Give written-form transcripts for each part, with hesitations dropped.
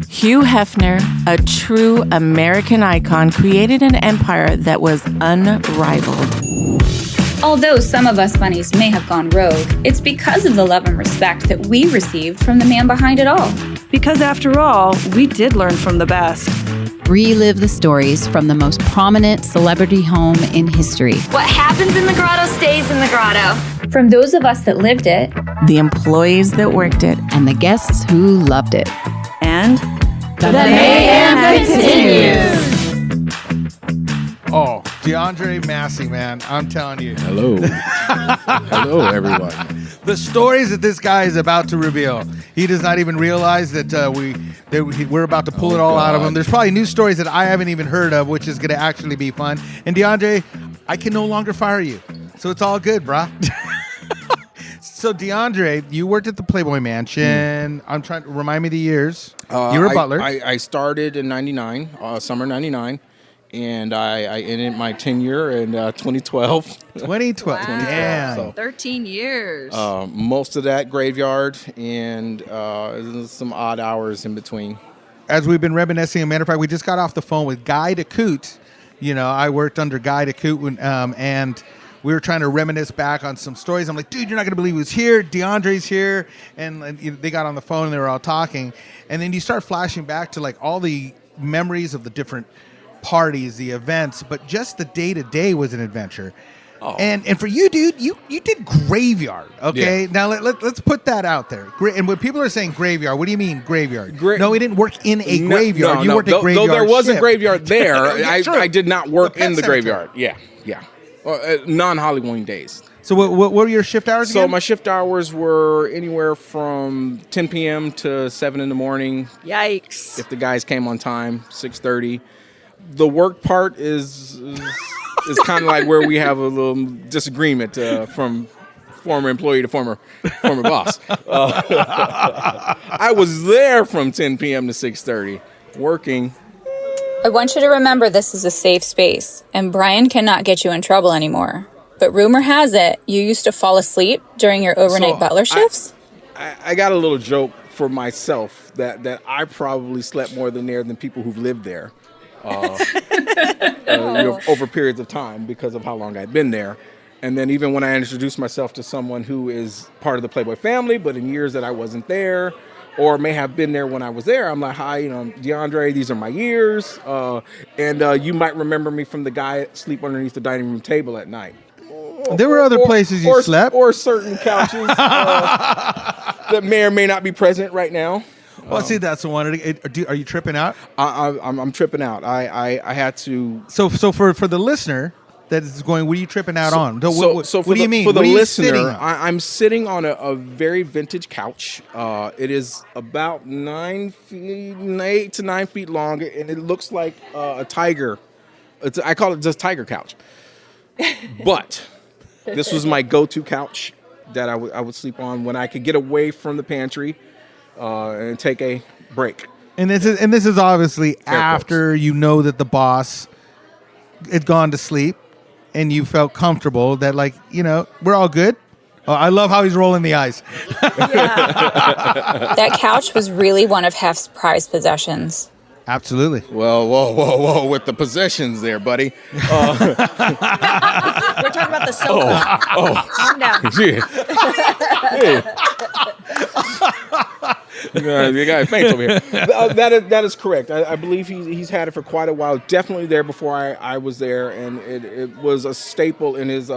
Hugh Hefner, a true American icon, created an empire that was unrivaled. Although some of us bunnies may have gone rogue, it's because of the love and respect that we received from the man behind it all. Because after all, we did learn from the best. Relive the stories from the most prominent celebrity home in history. What happens in the grotto stays in the grotto. From those of us that lived it, The employees that worked it, And the guests who loved it. And The Mayhem continues. Oh, Deandre Massey, man. I'm telling you. Hello. Hello, everyone. The stories that this guy is about to reveal. He does not even realize that we're about to pull it all out of him. There's probably new stories that I haven't even heard of, which is going to actually be fun. And Deandre, I can no longer fire you. So it's all good, brah. So Deandre, you worked at the Playboy Mansion. I'm trying to remind me the years. You were a butler. I started in 99, summer 99. And I ended my tenure in 2012. 2012. Wow. Damn. So, 13 years. most of that graveyard and some odd hours in between. As we've been reminiscing, a matter of fact, we just got off the phone with Guy DeCoute. You know, I worked under Guy DeCoute, and we were trying to reminisce back on some stories. I'm like, dude, you're not going to believe who's here. DeAndre's here. And they got on the phone and they were all talking. And then you start flashing back to like all the memories of the different parties, the events, but just the day-to-day was an adventure. Oh. And for you, dude, you did graveyard, okay? Yeah. Now, let's put that out there. And when people are saying graveyard, what do you mean graveyard? No, he didn't work in a graveyard. You worked at graveyard Though there was a shift. graveyard there, Yeah, true. I did not work The pet in the cemetery. graveyard. Yeah. Non-Halloween days. So what were your shift hours So again? my shift hours were anywhere from 10 p.m. to 7 in the morning. yikes. If the guys came on time, 6:30. The work part is kind of like where we have a little disagreement from former employee to former boss. I was there from 10 p.m. to 6:30, working. I want you to remember this is a safe space, and Brian cannot get you in trouble anymore. But rumor has it, you used to fall asleep during your overnight butler shifts? I got a little joke for myself that I probably slept more than people who've lived there. Over periods of time because of how long I'd been there. And then even when I introduced myself to someone who is part of the Playboy family, but in years that I wasn't there or may have been there when I was there, I'm like, hi, I'm Deandre, these are my years. And you might remember me from the guy sleep underneath the dining room table at night. There were other places you slept. Or certain couches that may or may not be present right now. Well, see, that's the one. Are you tripping out? I'm tripping out. I had to. So for the listener that is going, what are you tripping out on? What do you mean? For the What are you listener, sitting on? I'm sitting on a very vintage couch. It is about 8 to 9 feet long, and it looks like a tiger. I call it just tiger couch. But this was my go-to couch that I would sleep on when I could get away from the pantry. And take a break. And this is obviously after you know that the boss had gone to sleep, and you felt comfortable that we're all good. Oh, I love how he's rolling the eyes. That couch was really one of Hef's prized possessions. Absolutely. Well, whoa, with the possessions there, buddy. We're talking about the sofa. Calm down. You got faints over here. That is correct. I believe he's had it for quite a while. Definitely there before I was there, and it was a staple in his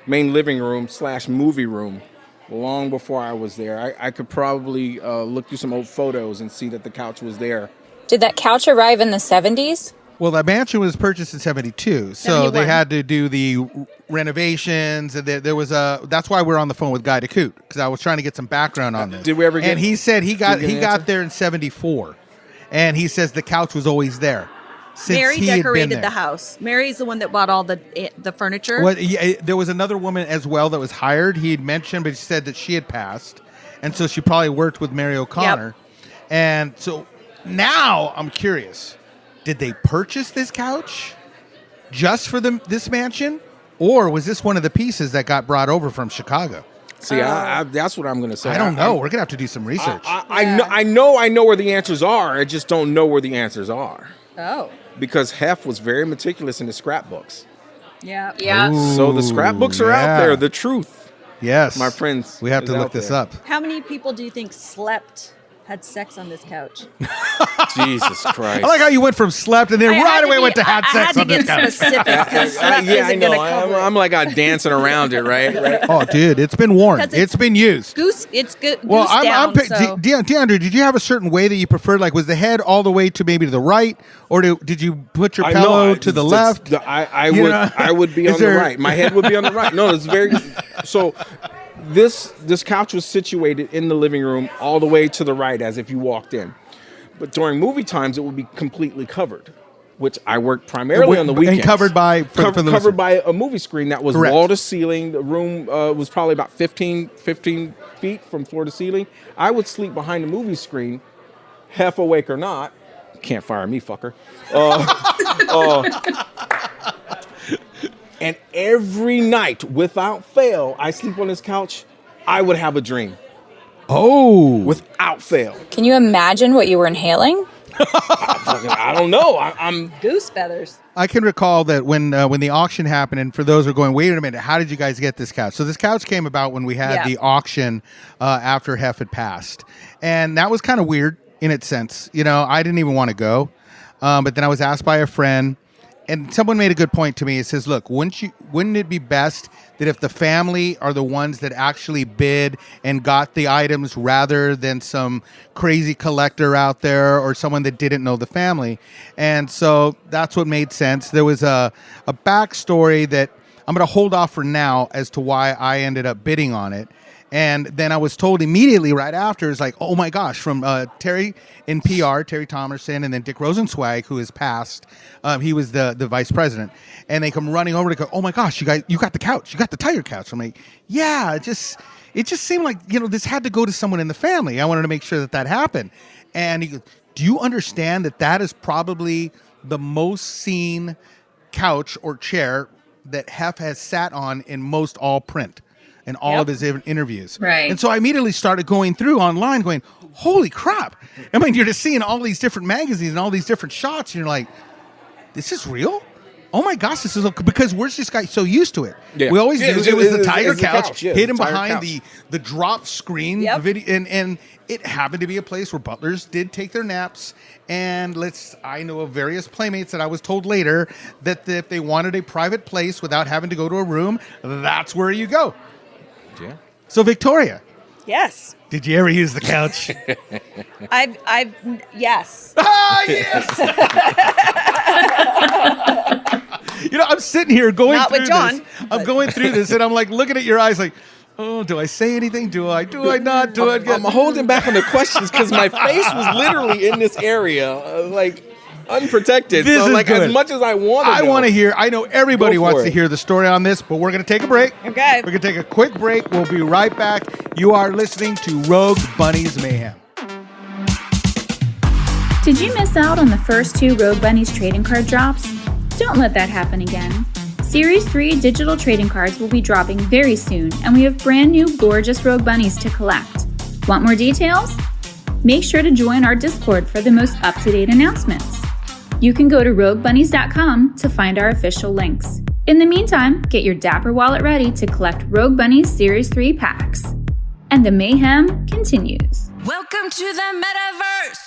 main living room / movie room long before I was there. I could probably look through some old photos and see that the couch was there. Did that couch arrive in the 70s? Well, the mansion was purchased in 72, so 71. they had to do the renovations, and there was that's why we're on the phone with Guy DeCoute, because I was trying to get some background on this. Did we ever get? And he said he got an answer? there in 74, and he says the couch was always there. Since Mary he had been decorated there. the house. Mary's the one that bought all the furniture. Well, there was another woman as well that was hired. He had mentioned, but he said that she had passed, and so she probably worked with Mary O'Connor. And so now I'm curious: did they purchase this couch just for this mansion, or was this one of the pieces that got brought over from Chicago? See, that's what I'm going to say. I don't know. We're gonna have to do some research. I know where the answers are. I just don't know where the answers are. Oh. Because Hef was very meticulous in his scrapbooks. Yeah. Yeah. So the scrapbooks are out there. The truth, Yes, my friends. We have is to look out this there. up. How many people do you think had sex on this couch? Jesus Christ! I like how you went from slept and then right away went to had sex on this couch. Specific. 'Cause slept Yeah, I isn't know. gonna cover it. I'm like dancing around it, right? Oh, dude, it's been worn. 'Cause It's been used. It's good. Well, goose down, so. DeAndre, did you have a certain way that you preferred? Like, was the head all the way to maybe to the right, or did you put your pillow to the left? I would be on the right. My head would be on the right. No, it's very so. This couch was situated in the living room all the way to the right as if you walked in. But during movie times, it would be completely covered, which I worked primarily on the weekends. And covered by covered by a movie screen that was Correct. wall to ceiling. The room was probably about 15 feet from floor to ceiling. I would sleep behind the movie screen, half awake or not. Can't fire me, fucker. And every night, without fail, I sleep on this couch, I would have a dream. Oh. Without fail. Can you imagine what you were inhaling? I don't know. I'm Goose feathers. I can recall that when the auction happened, and for those who are going, wait a minute, how did you guys get this couch? So this couch came about when we had the auction after Hef had passed. And that was kind of weird in its sense. You know, I didn't even want to go. But then I was asked by a friend, and someone made a good point to me. It says, look, wouldn't it be best that if the family are the ones that actually bid and got the items rather than some crazy collector out there or someone that didn't know the family? And so that's what made sense. There was a backstory that I'm going to hold off for now as to why I ended up bidding on it. And then I was told immediately right after, it's like, oh my gosh, from Terry in PR, Terry Thomerson, and then Dick Rosenzweig, who has passed. He was the vice president. And they come running over to go, oh my gosh, you got the couch. You got the tiger couch. I'm like, yeah, it just seemed like, this had to go to someone in the family. I wanted to make sure that happened. And he goes, do you understand that is probably the most seen couch or chair that Hef has sat on in most all print? In all of his interviews. Right. And so I immediately started going through online going, holy crap. I mean, you're just seeing all these different magazines and all these different shots. And you're like, this is real? Oh my gosh, this is because we're just got so used to it. Yeah. We always knew it was the tiger couch hidden behind the drop screen video. And it happened to be a place where butlers did take their naps. And I know of various playmates that I was told later that if they wanted a private place without having to go to a room, that's where you go. Yeah. So Victoria. Yes. Did you ever use the couch? Yes. Ah, yes. I'm sitting here going Not through with John, this. I'm going through this, and I'm like looking at your eyes, like, oh, do I say anything? Do I not? I'm holding back on the questions because my face was literally in this area, unprotected. This is like good. As much as I want to hear. I know everybody wants to hear the story on this, but we're going to take a break. Okay. We're going to take a quick break. We'll be right back. You are listening to Rogue Bunnies Mayhem. Did you miss out on the first 2 Rogue Bunnies trading card drops? Don't let that happen again. Series 3 digital trading cards will be dropping very soon, and we have brand new gorgeous Rogue Bunnies to collect. Want more details? Make sure to join our Discord for the most up-to-date announcements. You can go to roguebunnies.com to find our official links. In the meantime, get your Dapper wallet ready to collect Rogue Bunnies Series 3 packs. And the mayhem continues. Welcome to the metaverse!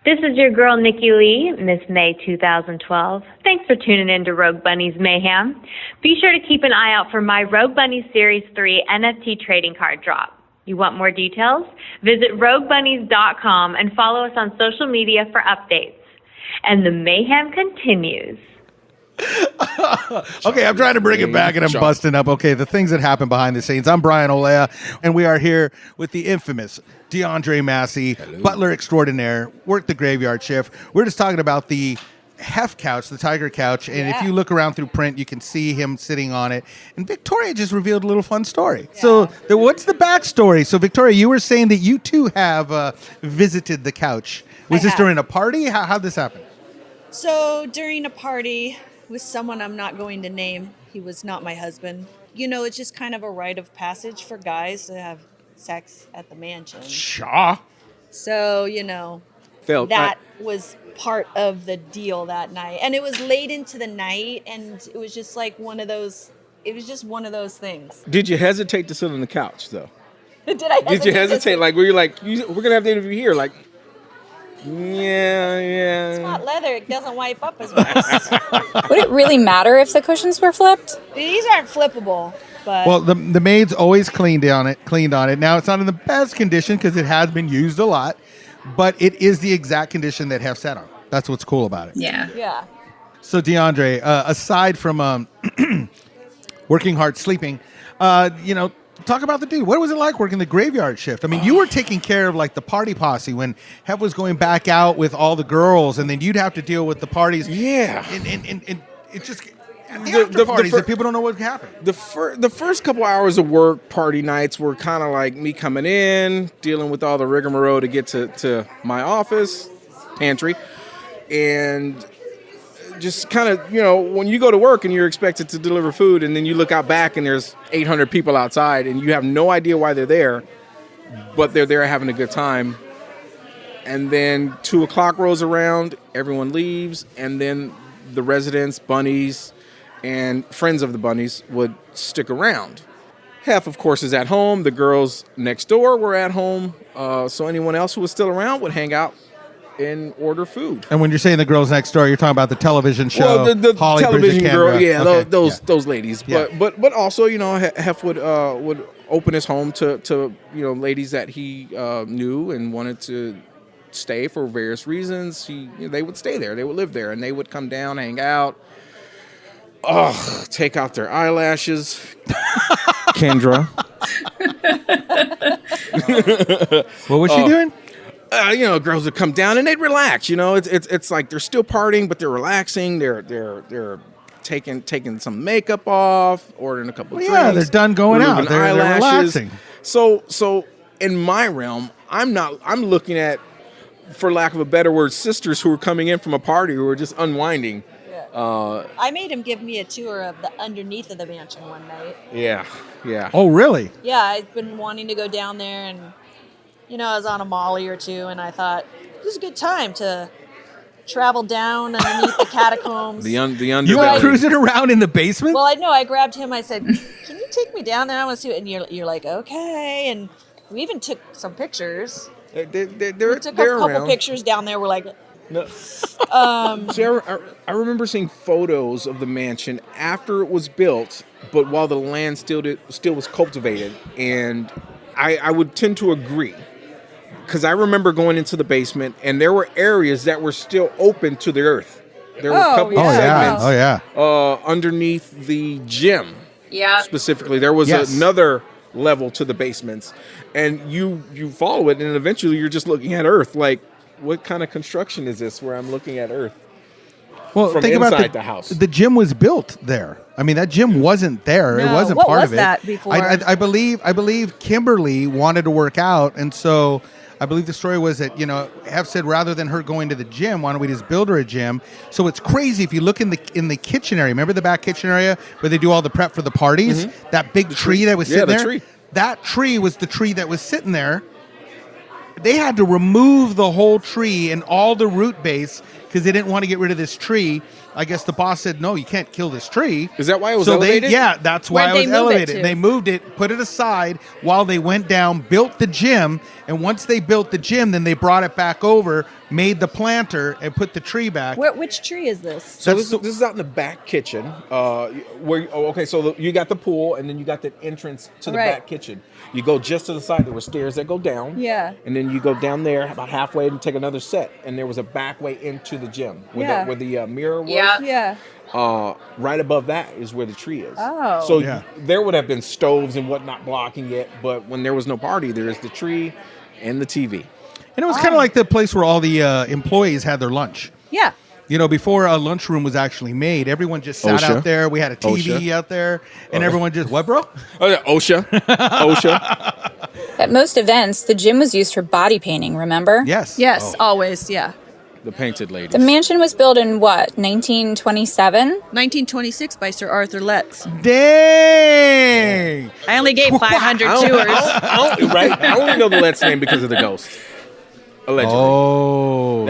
This is your girl, Nikki Lee, Miss May 2012. Thanks for tuning in to Rogue Bunnies Mayhem. Be sure to keep an eye out for my Rogue Bunnies Series 3 NFT trading card drop. You want more details? Visit roguebunnies.com and follow us on social media for updates. And the mayhem continues. Okay, I'm trying to bring it back and I'm busting up. Okay, the things that happen behind the scenes. I'm Brian Olea, and we are here with the infamous Deandre Massey, butler extraordinaire, worked the graveyard shift. We're just talking about the Hef couch, the tiger couch, and if you look around through print, you can see him sitting on it. And Victoria just revealed a little fun story. Yeah. So what's the backstory? So Victoria, you were saying that you too have visited the couch. Was this during a party? How'd this happen? So during a party with someone I'm not going to name, he was not my husband. it's just kind of a rite of passage for guys to have sex at the mansion. Shaw. So, Felt that was part of the deal that night. And it was late into the night, and it was just like one of those things. Did you hesitate to sit on the couch, though? Did I hesitate? Did you hesitate? Like, were you like, we're going to have the interview here? Like, yeah. It's not leather. It doesn't wipe up as much. Would it really matter if the cushions were flipped? These aren't flippable. But Well, the maids always cleaned on it. Now, it's not in the best condition because it has been used a lot, but it is the exact condition that Hef sat on. That's what's cool about it. Yeah. So, Deandre, aside from working hard, sleeping, talk about the dude. What was it like working the graveyard shift? I mean, you were taking care of like the party posse when Hef was going back out with all the girls, and then you'd have to deal with the parties. Yeah. And it's just the after parties that people don't know what happened. The first couple hours of work, party nights, were kind of like me coming in, dealing with all the rigmarole to get to my office, pantry, and just kind of, when you go to work and you're expected to deliver food, and then you look out back and there's 800 people outside and you have no idea why they're there, but they're there having a good time. And then 2 o'clock rolls around, everyone leaves, and then the residents, Bunnies, and friends of the Bunnies would stick around. Hef, of course, is at home. The girls next door were at home. So anyone else who was still around would hang out and order food. And when you're saying the girls next door, you're talking about the television show. Well, the Holly, television Bridget, girl, Kendra. those ladies. Yeah. But also, Hef would open his home to ladies that he knew and wanted to stay for various reasons. They would stay there. They would live there, and they would come down, hang out. Take out their eyelashes. Kendra. What was she doing? Girls would come down and they'd relax. It's like they're still partying, but they're relaxing. They're taking some makeup off, ordering a couple of drinks. Yeah, they're done going out. They're relaxing. So in my realm, I'm looking at, for lack of a better word, sisters who are coming in from a party who are just unwinding. I made him give me a tour of the underneath of the mansion one night. Yeah. Oh, really? Yeah, I've been wanting to go down there, and I was on a Molly or two, and I thought this is a good time to travel down underneath the catacombs. The underbelly. You were cruising around in the basement? Well, I know. I grabbed him. I said, "Can you take me down there? I want to see it." And you're like, "Okay." And we even took some pictures. They're We took a couple around. pictures down there. We're like, No. See, I remember seeing photos of the mansion after it was built, but while the land still was cultivated, and I would tend to agree, because I remember going into the basement and there were areas that were still open to the earth. There were a couple of segments underneath the gym. Yeah. Specifically, there was another level to the basements, and you follow it, and eventually you're just looking at earth like, what kind of construction is this where I'm looking at earth? Well, from think inside about the house. The gym was built there. I mean, that gym wasn't there. No, it wasn't what part was of it. that before? I believe Kimberly wanted to work out, and so I believe the story was that Hef said rather than her going to the gym, why don't we just build her a gym? So it's crazy if you look in the kitchen area. Remember the back kitchen area where they do all the prep for the parties? Mm-hmm. That big tree that was sitting there. Tree. That tree was the tree that was sitting there. They had to remove the whole tree and all the root base because they didn't want to get rid of this tree. I guess the boss said, no, you can't kill this tree. Is that why it was elevated? That's why it was elevated. They moved it, put it aside while they went down, built the gym. And once they built the gym, then they brought it back over, made the planter, and put the tree back. Which tree is this? So this is out in the back kitchen. So you got the pool, and then you got the entrance to the back kitchen. You go just to the side. There were stairs that go down. Yeah. And then you go down there about halfway and take another set. And there was a back way into the gym where the mirror was. Yeah. Right above that is where the tree is. Oh. So there would have been stoves and whatnot blocking it. But when there was no party, there is the tree and the TV. And it was kind of like the place where all the employees had their lunch. Yeah. Before a lunchroom was actually made, everyone just sat out there. We had a TV out there, and everyone just, what, bro? Oh, yeah, OSHA. At most events, the gym was used for body painting, remember? Yes. Yes, always, yeah. The Painted Ladies. The mansion was built in what, 1927? 1926 by Sir Arthur Letts. Dang! I only gave 500 tours. I only know the Let's name because of the ghost. Allegedly. Oh.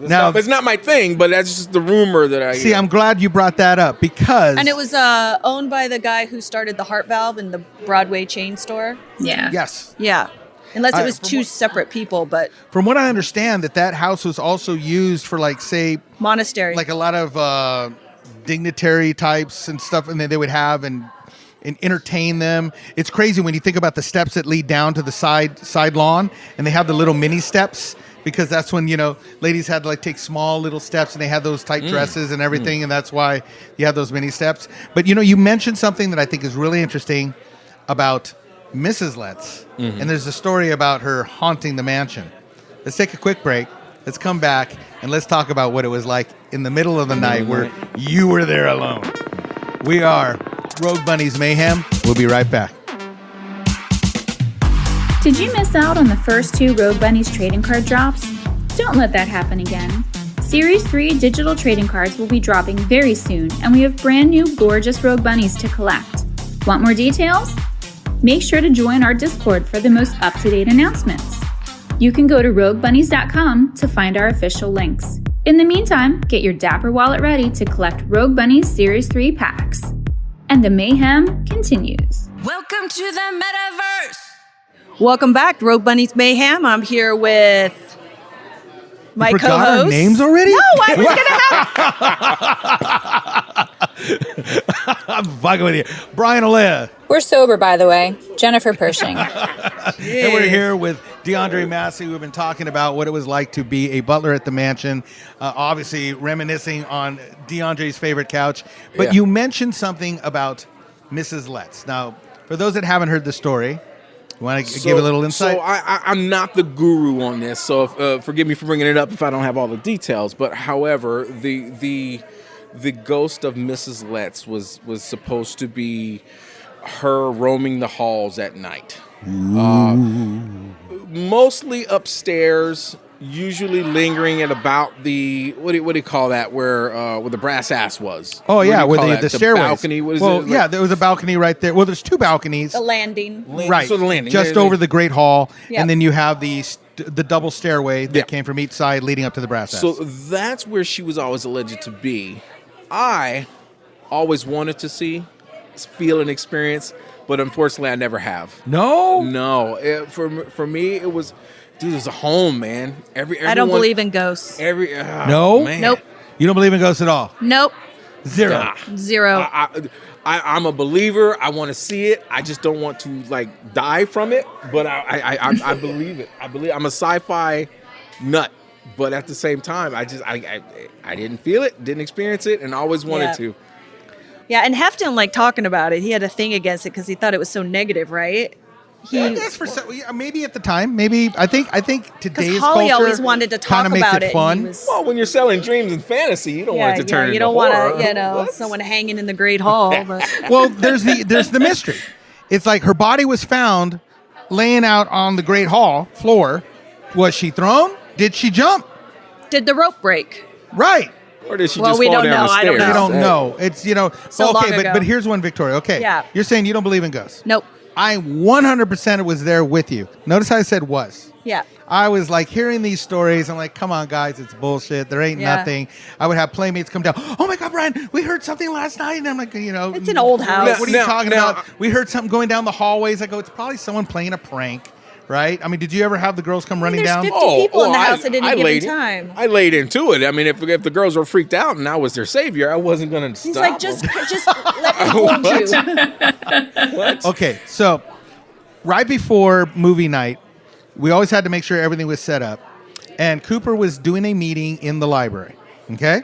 Now, it's not my thing, but that's just the rumor that I see. hear. I'm glad you brought that up because And it was owned by the guy who started the Heart Valve in the Broadway chain store. Yeah. yes, Yeah. Unless it was two separate people, but from what I understand, that house was also used for like say monastery. like a lot of dignitary types and stuff, and they would have and entertain them. It's crazy when you think about the steps that lead down to the side lawn, and they have the little mini steps. Because that's when, ladies had to like take small little steps and they had those tight dresses and everything. And that's why you have those mini steps. But, you mentioned something that I think is really interesting about Mrs. Letts. Mm-hmm. And there's a story about her haunting the mansion. Let's take a quick break. Let's come back and let's talk about what it was like in the middle of the night where you were there alone. We are Rogue Bunnies Mayhem. We'll be right back. Did you miss out on the first 2 Rogue Bunnies trading card drops? Don't let that happen again. Series 3 digital trading cards will be dropping very soon, and we have brand new gorgeous Rogue Bunnies to collect. Want more details? Make sure to join our Discord for the most up-to-date announcements. You can go to roguebunnies.com to find our official links. In the meantime, get your Dapper wallet ready to collect Rogue Bunnies Series 3 packs. And the mayhem continues. Welcome to the metaverse. Welcome back, Rogue Bunnies Mayhem. I'm here with my you forgot co-host. Our names already? No, I was going to have. I'm fucking with you. Brian Olea. We're sober, by the way. Jennifer Pershing. And we're here with Deandre Massey. We've been talking about what it was like to be a butler at the mansion, obviously reminiscing on Deandre's favorite couch. But you mentioned something about Mrs. Letts. Now, for those that haven't heard the story, you want to give a little insight? So I'm not the guru on this, so forgive me for bringing it up if I don't have all the details. But however, the ghost of Mrs. Letts was supposed to be her roaming the halls at night, mostly upstairs. Usually lingering at about the what do you call that where the brass ass was? Oh yeah, where the stairways. Balcony. What is well, it? Yeah, there was a balcony right there. Well, there's 2 balconies. The landing. Right. So the landing, just over the Great Hall, Yep. and then you have the double stairway that came from each side leading up to the brass ass. So that's where she was always alleged to be. I always wanted to feel and experience, but unfortunately, I never have. No. For me, it was. Dude, it's a home, man. I don't believe in ghosts. No? Man. Nope. You don't believe in ghosts at all? Nope. Zero. Zero. I'm a believer. I want to see it. I just don't want to die from it. But I believe it. I'm a sci-fi nut. But at the same time, I didn't feel it, didn't experience it, and always wanted to. Yeah, and Hefton talking about it. He had a thing against it because he thought it was so negative, right? I guess maybe at the time, maybe I think today's Holly culture always wanted to talk kinda makes about it fun. Well, when you're selling dreams and fantasy, you don't want it to turn you into don't horror. want to, someone hanging in the Great Hall. But. Well, there's the mystery. It's like her body was found laying out on the Great Hall floor. Was she thrown? Did she jump? Did the rope break? Right. Or did she Well, just we fall don't down know. the I don't stairs? We don't know. It's So long okay, ago. but here's one, Victoria. Okay. Yeah. You're saying you don't believe in ghosts. Nope. I 100% was there with you. Notice how I said was. Yeah. I was hearing these stories. I'm like, come on, guys, it's bullshit. There ain't nothing. I would have playmates come down. Oh my God, Brian, we heard something last night. And I'm like, It's an old house. What are you talking about? We heard something going down the hallways. I go, it's probably someone playing a prank, right? I mean, did you ever have the girls come running There's down? 50 people in the house at any given time. I laid into it. I mean, if the girls were freaked out and I was their savior, I wasn't going to stop. He's like, just let me hold you. What? Okay, so right before movie night, we always had to make sure everything was set up. And Cooper was doing a meeting in the library, okay?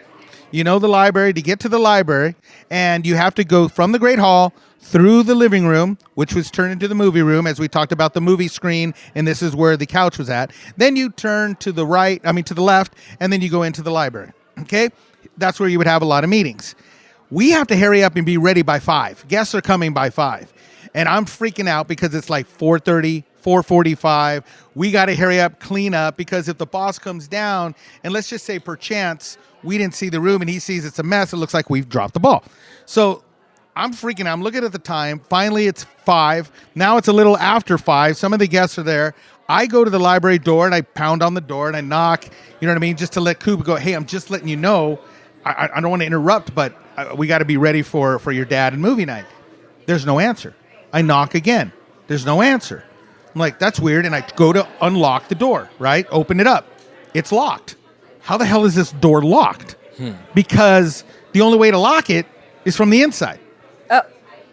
You know the library, to get to the library, and you have to go from the Great Hall through the living room, which was turned into the movie room, as we talked about the movie screen, and this is where the couch was at. Then you turn to the left, and then you go into the library, okay? That's where you would have a lot of meetings. We have to hurry up and be ready by 5. Guests are coming by 5. And I'm freaking out because it's 4:30, 4:45. We got to hurry up, clean up, because if the boss comes down, and let's just say perchance we didn't see the room and he sees it's a mess, it looks like we've dropped the ball. So I'm freaking out. I'm looking at the time. Finally, it's 5. Now it's a little after 5. Some of the guests are there. I go to the library door and I pound on the door and I knock, you know what I mean, just to let Cooper go, hey, I'm just letting you know, I don't want to interrupt, but we got to be ready for your dad and movie night. There's no answer. I knock again. There's no answer. I'm like, that's weird. And I go to unlock the door, right? Open it up. It's locked. How the hell is this door locked? Because the only way to lock it is from the inside. Oh.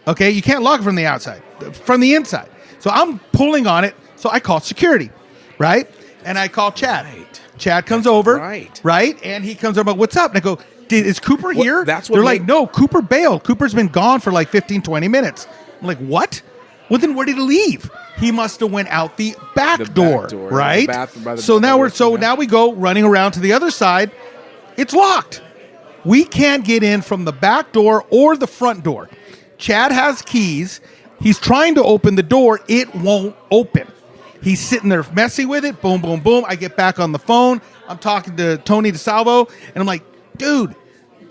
Okay, you can't lock it from the outside, from the inside. So I'm pulling on it. So I call security, right? And I call Chad. Right. Chad comes over, right? And he comes over, what's up? And I go, is Cooper here? They're like, no, Cooper bailed. Cooper's been gone for like 15, 20 minutes. I'm like, what? Well, then where did he leave? He must have went out the back door, right? So now we go running around to the other side. It's locked. We can't get in from the back door or the front door. Chad has keys. He's trying to open the door. It won't open. He's sitting there messing with it. Boom, boom, boom. I get back on the phone. I'm talking to Tony DeSalvo, and I'm like, dude,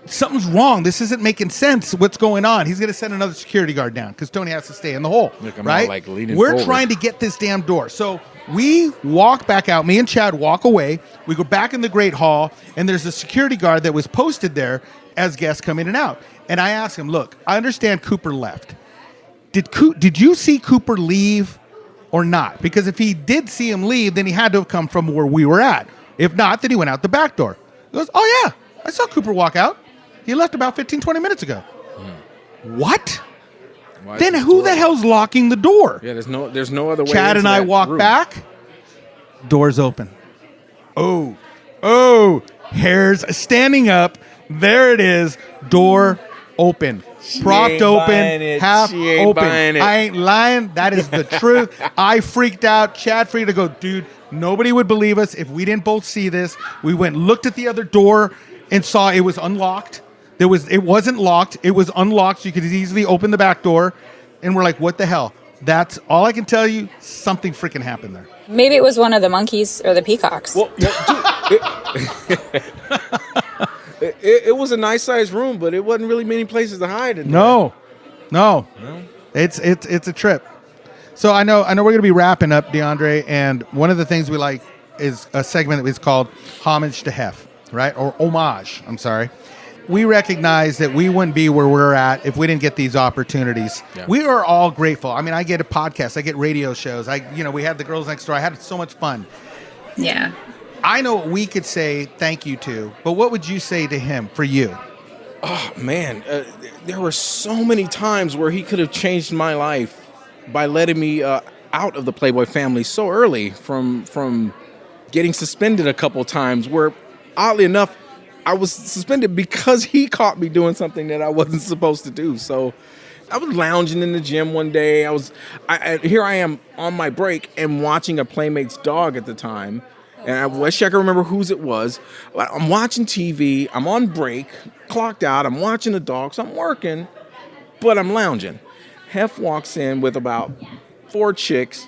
something's wrong. This isn't making sense. What's going on? He's going to send another security guard down because Tony has to stay in the hole, right? We're trying to get this damn door. So we walk back out. Me and Chad walk away. We go back in the Great Hall, and there's a security guard that was posted there as guests come in and out. And I asked him, look, I understand Cooper left. Did you see Cooper leave or not? Because if he did see him leave, then he had to have come from where we were at. If not, then he went out the back door. He goes, oh, yeah, I saw Cooper walk out. He left about 15, 20 minutes ago. What? Then who the hell's locking the door? Yeah, there's no other way. Chad and I walk back. Door's open. Oh, hair's standing up. There it is. Door open. Propped open, half open. I ain't lying. That is the truth. I freaked out. Chad freaked out. Go, dude, nobody would believe us if we didn't both see this. We went and looked at the other door and saw it was unlocked. It wasn't locked. It was unlocked, so you could easily open the back door. And we're like, what the hell? That's all I can tell you. Something freaking happened there. Maybe it was one of the monkeys or the peacocks. Well, it was a nice sized room, but it wasn't really many places to hide in there. No. It's a trip. So I know we're going to be wrapping up, Deandre, and one of the things we like is a segment that is called Homage to Hef, right? Or Homage, I'm sorry. We recognize that we wouldn't be where we're at if we didn't get these opportunities. Yeah. We are all grateful. I mean, I get a podcast, I get radio shows. We had the Girls Next Door. I had so much fun. Yeah. I know what we could say thank you to, but what would you say to him for you? Oh, man. There were so many times where he could have changed my life by letting me out of the Playboy family so early from getting suspended a couple times where, oddly enough, I was suspended because he caught me doing something that I wasn't supposed to do. So I was lounging in the gym one day. Here I am on my break and watching a Playmate's dog at the time. And I wish I could remember whose it was. I'm watching TV. I'm on break, clocked out. I'm watching the dog. So I'm working, but I'm lounging. Hef walks in with about 4 chicks,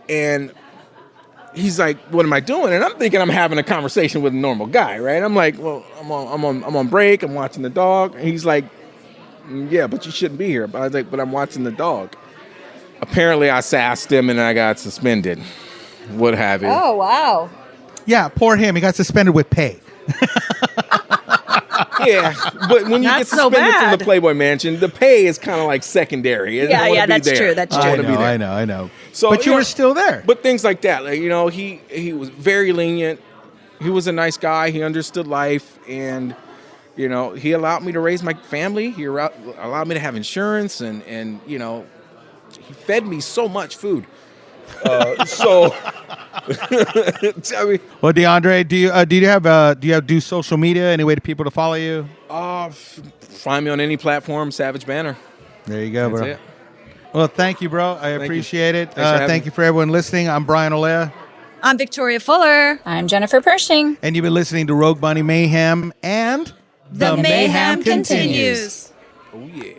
and he's like, "What am I doing?" And I'm thinking I'm having a conversation with a normal guy, right? I'm like, "Well, I'm on break. I'm watching the dog." And he's like, "Yeah, but you shouldn't be here." But I was like, "But I'm watching the dog." Apparently, I sassed him and I got suspended. What have you? Oh, wow. Yeah, poor him. He got suspended with pay. Yeah, but when you get suspended from the Playboy Mansion, the pay is kind of like secondary. Yeah, that's true. That's true. I know. So, but you were still there. But things like that, like, he was very lenient. He was a nice guy. He understood life, and he allowed me to raise my family. He allowed me to have insurance, and he fed me so much food. Well, Deandre, do you have social media? Any way to people to follow you? Find me on any platform, Savage Banner. There you go, That's bro. it. Well, thank you, bro. I appreciate it. Thank you for everyone listening. I'm Brian Olea. I'm Victoria Fuller. I'm Jennifer Pershing. And you've been listening to Rogue Bunny Mayhem, and the Mayhem continues. Oh, yeah.